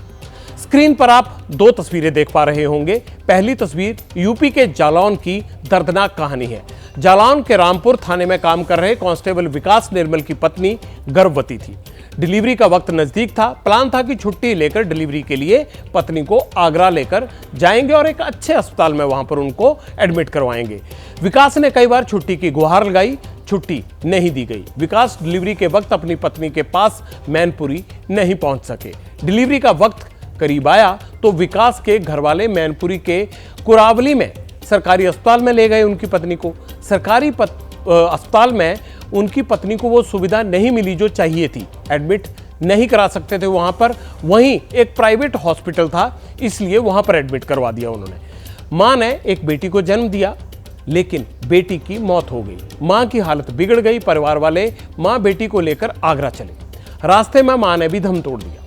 A: स्क्रीन पर आप दो तस्वीरें देख पा रहे होंगे। पहली तस्वीर यूपी के जालौन की दर्दनाक कहानी है। जालौन के रामपुर थाने में काम कर रहे कांस्टेबल विकास निर्मल की पत्नी गर्भवती थी। डिलीवरी का वक्त नजदीक था। प्लान था कि छुट्टी लेकर डिलीवरी के लिए पत्नी को आगरा लेकर जाएंगे और एक अच्छे अस्पताल में वहां पर उनको एडमिट करवाएंगे। विकास ने कई बार छुट्टी की गुहार लगाई, छुट्टी नहीं दी गई। विकास डिलीवरी के वक्त अपनी पत्नी के पास मैनपुरी नहीं पहुंच सके। डिलीवरी का वक्त करीब आया तो विकास के घरवाले मैनपुरी के कुरावली में सरकारी अस्पताल में ले गए उनकी पत्नी को। सरकारी अस्पताल में उनकी पत्नी को वो सुविधा नहीं मिली जो चाहिए थी, एडमिट नहीं करा सकते थे वहां पर। वहीं एक प्राइवेट हॉस्पिटल था, इसलिए वहां पर एडमिट करवा दिया उन्होंने। मां ने एक बेटी को जन्म दिया, लेकिन बेटी की मौत हो गई। मां की हालत बिगड़ गई। परिवार वाले मां बेटी को लेकर आगरा चले। रास्ते में मां ने भी दम तोड़ दिया।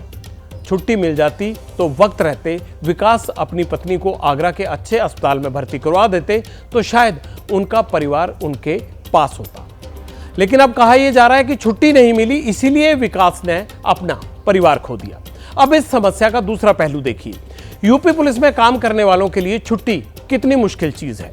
A: छुट्टी मिल जाती तो वक्त रहते विकास अपनी पत्नी को आगरा के अच्छे अस्पताल में भर्ती करवा देते तो शायद उनका परिवार उनके पास होता। लेकिन अब कहा यह जा रहा है कि छुट्टी नहीं मिली, इसीलिए विकास ने अपना परिवार खो दिया। अब इस समस्या का दूसरा पहलू देखिए। यूपी पुलिस में काम करने वालों के लिए छुट्टी कितनी मुश्किल चीज है।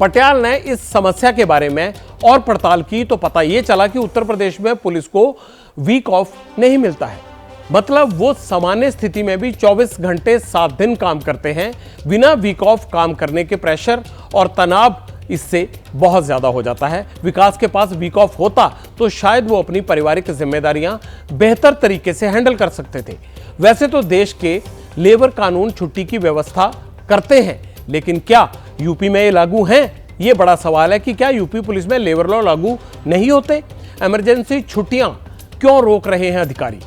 A: पटियाल ने इस समस्या के बारे में और पड़ताल की तो पता यह चला कि उत्तर प्रदेश में पुलिस को वीक ऑफ नहीं मिलता है। मतलब वो सामान्य स्थिति में भी 24 घंटे 7 दिन काम करते हैं। बिना वीक ऑफ काम करने के प्रेशर और तनाव इससे बहुत ज्यादा हो जाता है। विकास के पास वीक ऑफ होता तो शायद वो अपनी पारिवारिक जिम्मेदारियां बेहतर तरीके से हैंडल कर सकते थे। वैसे तो देश के लेबर कानून छुट्टी की व्यवस्था करते हैं, लेकिन क्या यूपी में ये लागू हैं? ये बड़ा सवाल है कि क्या यूपी पुलिस में लेबर लॉ लागू नहीं होते? इमरजेंसी छुट्टियां क्यों रोक रहे हैं अधिकारी?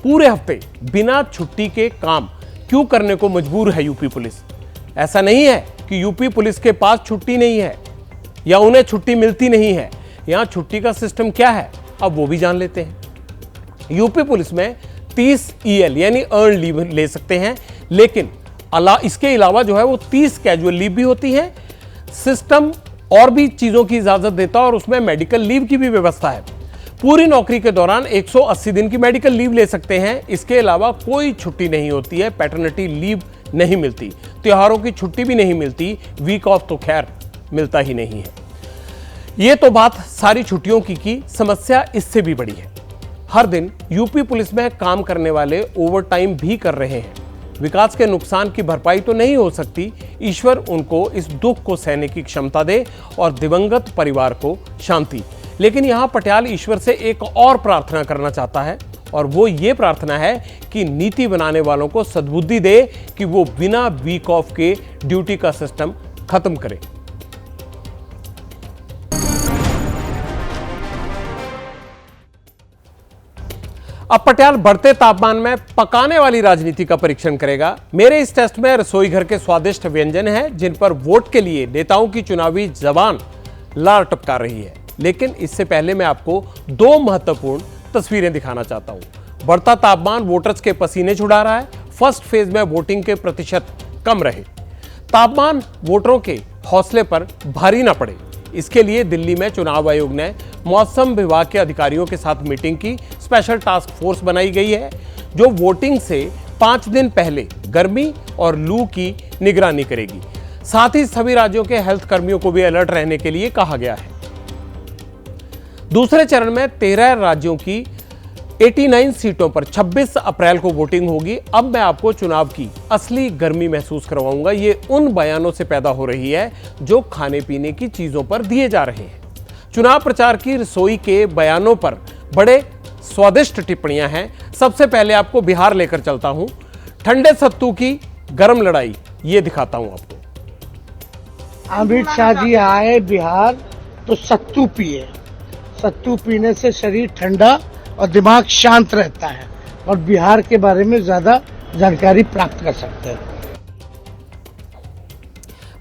A: पूरे हफ्ते बिना छुट्टी के काम क्यों करने को मजबूर है यूपी पुलिस? ऐसा नहीं है कि यूपी पुलिस के पास छुट्टी नहीं है या उन्हें छुट्टी मिलती नहीं है। यहां छुट्टी का सिस्टम क्या है अब वो भी जान लेते हैं। यूपी पुलिस में 30 EL यानी अर्न लीव ले सकते हैं, लेकिन इसके अलावा जो है वो 30 कैजुअल लीव भी होती है। सिस्टम और भी चीजों की इजाजत देता है और उसमें मेडिकल लीव की भी व्यवस्था है। पूरी नौकरी के दौरान 180 दिन की मेडिकल लीव ले सकते हैं। इसके अलावा कोई छुट्टी नहीं होती है। पैटर्निटी लीव नहीं मिलती, त्योहारों की छुट्टी भी नहीं मिलती, वीक ऑफ तो खैर मिलता ही नहीं है। यह तो बात सारी छुट्टियों की समस्या इससे भी बड़ी है। हर दिन यूपी पुलिस में काम करने वाले ओवरटाइम भी कर रहे हैं। विकास के नुकसान की भरपाई तो नहीं हो सकती, ईश्वर उनको इस दुख को सहने की क्षमता दे और दिवंगत परिवार को शांति। लेकिन यहाँ पटियाल ईश्वर से एक और प्रार्थना करना चाहता है, और वो ये प्रार्थना है कि नीति बनाने वालों को सद्बुद्धि दे कि वो बिना वीक ऑफ के ड्यूटी का सिस्टम खत्म करें। अब पटियाल बढ़ते तापमान में पकाने वाली राजनीति का परीक्षण करेगा। मेरे इस टेस्ट में रसोई घर के स्वादिष्ट व्यंजन हैं जिन पर वोट के लिए नेताओं की चुनावी जबान लार टपका रही है। लेकिन इससे पहले मैं आपको दो महत्वपूर्ण तस्वीरें दिखाना चाहता हूं। बढ़ता तापमान वोटर्स के पसीने छुड़ा रहा है। फर्स्ट फेज में वोटिंग के प्रतिशत कम रहे, तापमान वोटरों के हौसले पर भारी ना पड़े, इसके लिए दिल्ली में चुनाव आयोग ने मौसम विभाग के अधिकारियों के साथ मीटिंग की। स्पेशल टास्क फोर्स बनाई गई है जो वोटिंग से 5 दिन पहले गर्मी और लू की निगरानी करेगी। साथ ही सभी राज्यों के हेल्थ कर्मियों को भी अलर्ट रहने के लिए कहा गया है। दूसरे चरण में 13 राज्यों की 89 सीटों पर 26 अप्रैल को वोटिंग होगी। अब मैं आपको चुनाव की असली गर्मी महसूस करवाऊंगा। ये उन बयानों से पैदा हो रही है जो खाने पीने की चीजों पर दिए जा रहे हैं। चुनाव प्रचार की रसोई के बयानों पर बड़े स्वादिष्ट टिप्पणियां हैं। सबसे पहले आपको बिहार लेकर चलता हूं। ठंडे सत्तू की गर्म लड़ाई ये दिखाता हूं आपको।
D: अमित शाह जी आए बिहार तो सत्तू पिए। सत्तू पीने से शरीर ठंडा और दिमाग शांत रहता है और बिहार के बारे में ज्यादा जानकारी प्राप्त कर सकते हैं।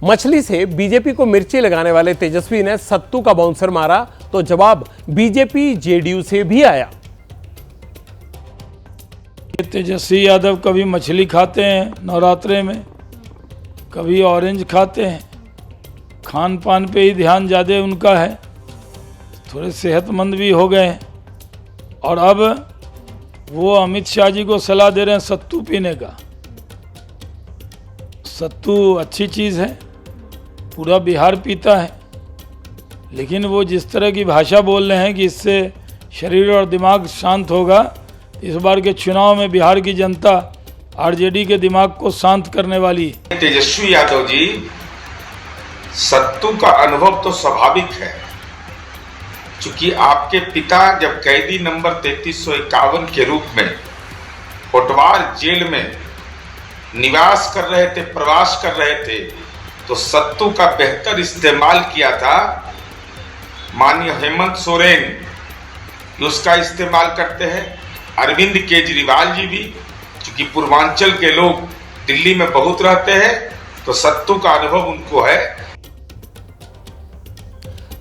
A: मछली से बीजेपी को मिर्ची लगाने वाले तेजस्वी ने सत्तू का बाउंसर मारा तो जवाब बीजेपी जेडीयू से भी आया।
G: तेजस्वी यादव कभी मछली खाते हैं नवरात्रे में, कभी ऑरेंज खाते हैं। खान पान पे ही ध्यान ज़्यादा उनका है, थोड़े सेहतमंद भी हो गए हैं। और अब वो अमित शाह जी को सलाह दे रहे हैं सत्तू पीने का। सत्तू अच्छी चीज़ है, पूरा बिहार पीता है, लेकिन वो जिस तरह की भाषा बोल रहे हैं कि इससे शरीर और दिमाग शांत होगा, इस बार के चुनाव में बिहार की जनता आरजेडी के दिमाग को शांत करने वाली है।
H: तेजस्वी यादव जी, सत्तू का अनुभव तो स्वाभाविक है, क्योंकि आपके पिता जब कैदी नंबर 3351 के रूप में कोटवार जेल में निवास कर रहे थे, प्रवास कर रहे थे, तो सत्तू का बेहतर इस्तेमाल किया था। माननीय हेमंत सोरेन उसका इस्तेमाल करते हैं, अरविंद केजरीवाल जी भी, क्योंकि पूर्वांचल के लोग दिल्ली में बहुत रहते हैं, तो सत्तू का अनुभव उनको है।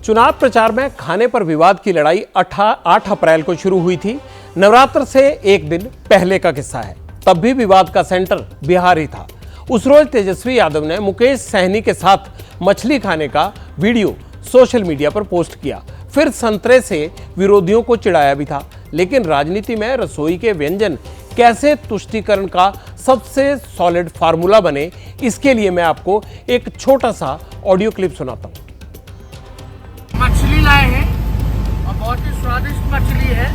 A: चुनाव प्रचार में खाने पर विवाद की लड़ाई 8 अप्रैल को शुरू हुई थी। नवरात्र से एक दिन पहले का किस्सा है। तब भी विवाद का सेंटर बिहार ही था। उस रोज तेजस्वी यादव ने मुकेश सहनी के साथ मछली खाने का वीडियो सोशल मीडिया पर पोस्ट किया। फिर संतरे से विरोधियों को चिढ़ाया भी था। लेकिन राजनीति में रसोई के व्यंजन कैसे तुष्टीकरण का सबसे सॉलिड फार्मूला बने, इसके लिए मैं आपको एक छोटा सा ऑडियो क्लिप सुनाता हूं।
D: मछली लाए हैं और बहुत ही स्वादिष्ट मछली है।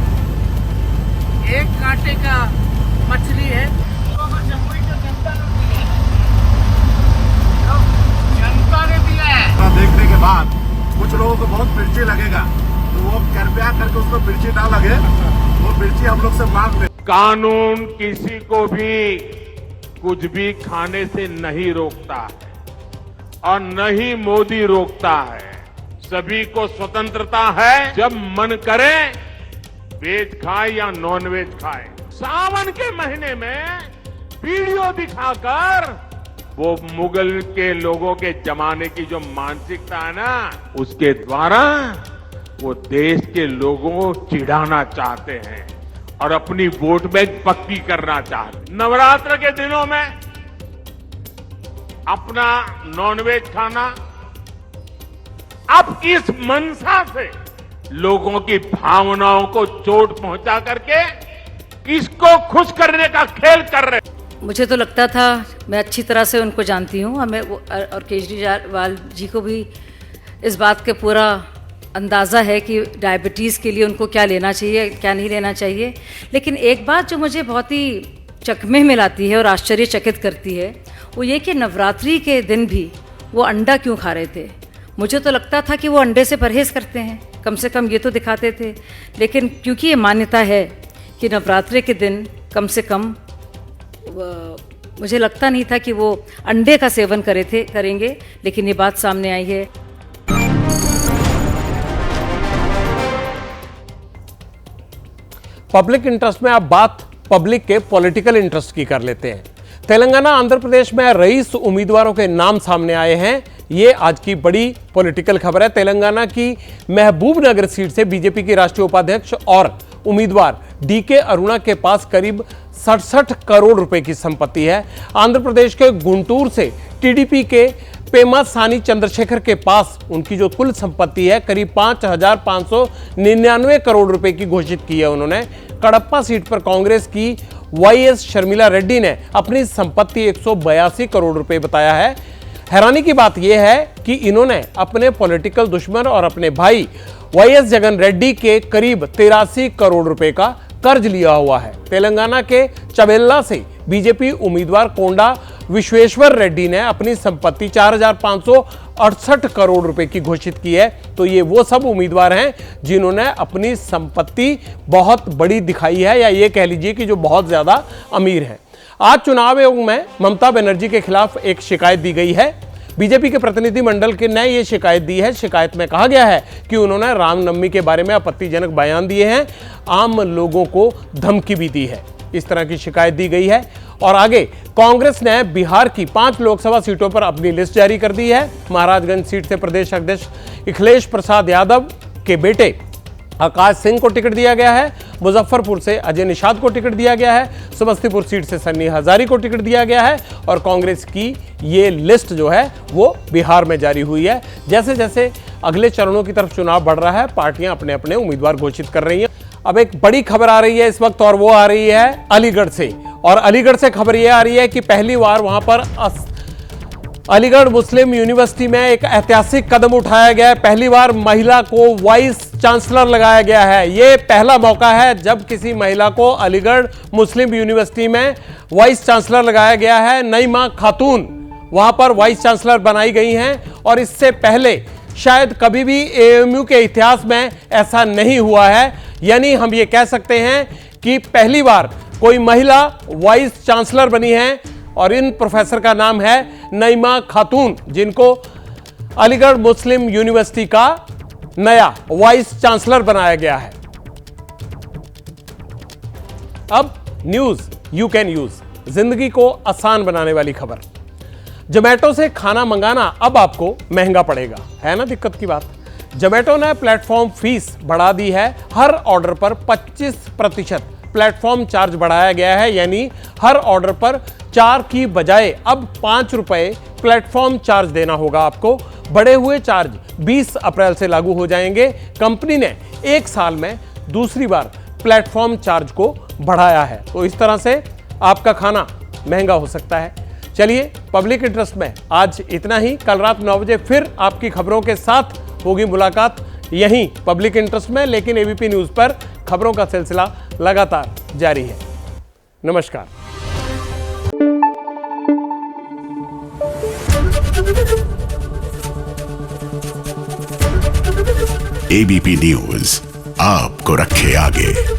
D: एक कांटे का मछली है। जनता ने दिया है।
S: देखने के बाद कुछ लोगों को बहुत मिर्ची लगेगा, तो वो कृपया करके उसको मिर्ची ना लगे, वो मिर्ची हम लोग से मांग ले।
J: कानून किसी को भी कुछ भी खाने से नहीं रोकता है और न ही मोदी रोकता है। सभी को स्वतंत्रता है, जब मन करे वेज खाए या नॉन वेज खाए। सावन के महीने में वीडियो दिखाकर वो मुगल के लोगों के जमाने की जो मानसिकता है ना, उसके द्वारा वो देश के लोगों को चिढ़ाना चाहते हैं और अपनी वोट बैंक पक्की करना चाहते हैं। नवरात्र के दिनों में अपना नॉनवेज खाना, अब किस मंशा से लोगों की भावनाओं को चोट पहुंचा करके किसको खुश करने का खेल कर रहे।
I: मुझे तो लगता था, मैं अच्छी तरह से उनको जानती हूँ, हमें और केजरीवाल जी को भी इस बात के पूरा अंदाज़ा है कि डायबिटीज़ के लिए उनको क्या लेना चाहिए, क्या नहीं लेना चाहिए। लेकिन एक बात जो मुझे बहुत ही चकमे में लाती है और आश्चर्यचकित करती है वो ये कि नवरात्रि के दिन भी वो अंडा क्यों खा रहे थे। मुझे तो लगता था कि वो अंडे से परहेज़ करते हैं, कम से कम ये तो दिखाते थे। लेकिन क्योंकि ये मान्यता है कि नवरात्रि के दिन कम से कम मुझे लगता नहीं था कि वो अंडे का सेवन करेंगे, लेकिन ये बात सामने आई है।
A: पब्लिक इंटरेस्ट में अब बात पब्लिक के पॉलिटिकल इंटरेस्ट की कर लेते हैं। तेलंगाना आंध्र प्रदेश में रईस उम्मीदवारों के नाम सामने आए हैं। ये आज की बड़ी पॉलिटिकल खबर है। तेलंगाना की महबूबनगर सीट से बीजेपी की राष्ट्रीय उपाध्यक्ष और उम्मीदवार डीके अरुणा के पास करीब 67 करोड़ रुपए की संपत्ति है। आंध्र प्रदेश के गुंटूर से टीडीपी के पेमासानी चंद्रशेखर के पास उनकी जो कुल संपत्ति है करीब 5,599 करोड़ रुपए की घोषित की है उन्होंने। कडप्पा सीट पर कांग्रेस की वाईएस शर्मिला रेड्डी ने अपनी संपत्ति 182 करोड़ रुपए बताया है। हैरानी की बात यह है कि इन्होंने अपने पॉलिटिकल दुश्मन और अपने भाई वाईएस जगन रेड्डी के करीब 83 करोड़ रुपए का कर्ज लिया हुआ है। तेलंगाना के चबेल्ला से बीजेपी उम्मीदवार कोंडा विश्वेश्वर रेड्डी ने अपनी संपत्ति 4,568 करोड़ रुपए की घोषित की है। तो ये वो सब उम्मीदवार हैं जिन्होंने अपनी संपत्ति बहुत बड़ी दिखाई है, या ये कह लीजिए कि जो बहुत ज्यादा अमीर हैं। आज चुनाव आयोग में ममता बनर्जी के खिलाफ एक शिकायत दी गई है। बीजेपी के प्रतिनिधि मंडल ने ये शिकायत दी है। शिकायत में कहा गया है कि उन्होंने रामनवमी के बारे में आपत्तिजनक बयान दिए हैं, आम लोगों को धमकी भी दी है, इस तरह की शिकायत दी गई है। और आगे कांग्रेस ने बिहार की 5 लोकसभा सीटों पर अपनी लिस्ट जारी कर दी है। महाराजगंज सीट से प्रदेश अध्यक्ष अखिलेश प्रसाद यादव के बेटे आकाश सिंह को टिकट दिया गया है। मुजफ्फरपुर से अजय निषाद को टिकट दिया गया है। समस्तीपुर सीट से सन्नी हजारी को टिकट दिया गया है। और कांग्रेस की ये लिस्ट जो है वो बिहार में जारी हुई है। जैसे जैसे अगले चरणों की तरफ चुनाव बढ़ रहा है, पार्टियां अपने अपने उम्मीदवार घोषित कर रही हैं। अब एक बड़ी खबर आ रही है इस वक्त, और वो आ रही है अलीगढ़ से। और अलीगढ़ से खबर ये आ रही है कि पहली बार वहां पर अलीगढ़ मुस्लिम यूनिवर्सिटी में एक ऐतिहासिक कदम उठाया गया है। पहली बार महिला को वाइस चांसलर लगाया गया है। ये पहला मौका है जब किसी महिला को अलीगढ़ मुस्लिम यूनिवर्सिटी में वाइस चांसलर लगाया गया है। नईमा खातून वहां पर वाइस चांसलर बनाई गई हैं और इससे पहले शायद कभी भी एएमयू के इतिहास में ऐसा नहीं हुआ है। यानी हम ये कह सकते हैं कि पहली बार कोई महिला वाइस चांसलर बनी है और इन प्रोफेसर का नाम है नईमा खातून, जिनको अलीगढ़ मुस्लिम यूनिवर्सिटी का नया वाइस चांसलर बनाया गया है। अब न्यूज यू कैन यूज, जिंदगी को आसान बनाने वाली खबर। जोमैटो से खाना मंगाना अब आपको महंगा पड़ेगा, है ना दिक्कत की बात। जोमैटो ने प्लेटफॉर्म फीस बढ़ा दी है। हर ऑर्डर पर 25% प्लेटफॉर्म चार्ज बढ़ाया गया है। यानी हर ऑर्डर पर 4 की बजाय अब 5 रुपए प्लेटफॉर्म चार्ज देना होगा आपको। बढ़े हुए चार्ज 20 अप्रैल से लागू हो जाएंगे। कंपनी ने 1 साल में दूसरी बार प्लेटफॉर्म चार्ज को बढ़ाया है। तो इस तरह से आपका खाना महंगा हो सकता है। चलिए, पब्लिक इंटरेस्ट में आज इतना ही। कल रात 9 बजे फिर आपकी खबरों के साथ होगी मुलाकात यहीं पब्लिक इंटरेस्ट में, लेकिन एबीपी न्यूज पर खबरों का सिलसिला लगातार जारी है। नमस्कार।
E: एबीपी न्यूज आपको रखे आगे।